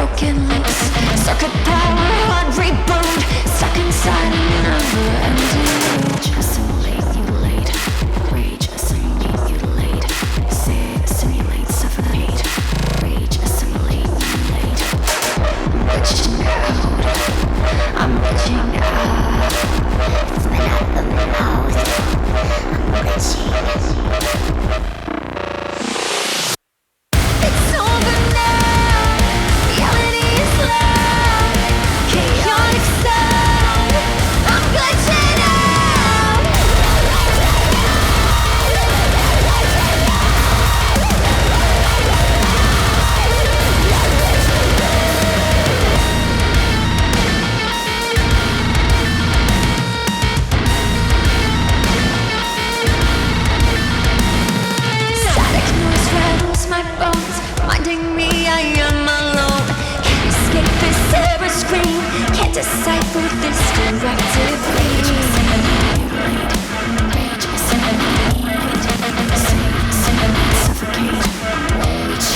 broken links, circuit power, heart reboot, stuck inside a never-ending loop. Assimilate, mutilate, rage, assimilate, mutilate, simulate, suffocate, rage, assimilate, mutilate. I'm glitching out, I'm glitching out, coming out the mouth, I'm glitching. Decipher this directively. Rage, assimilate, suffocate, rage.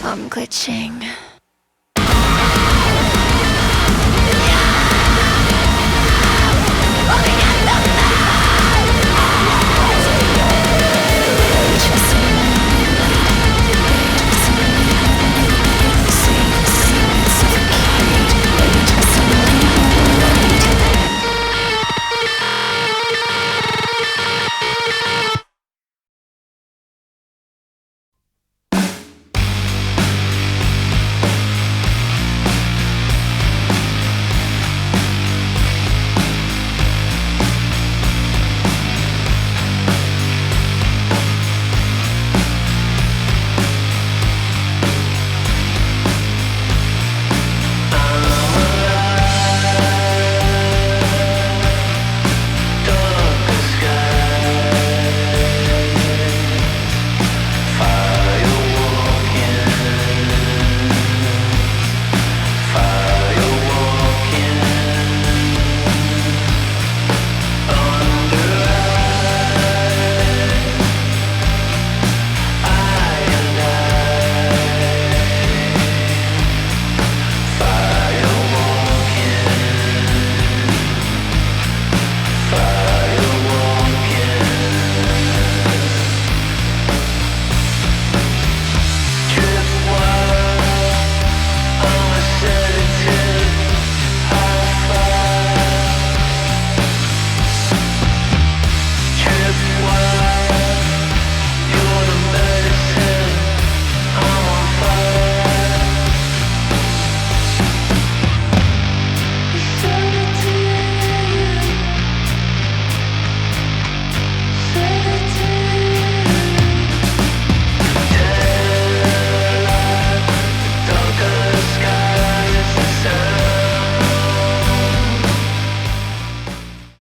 I'm glitching.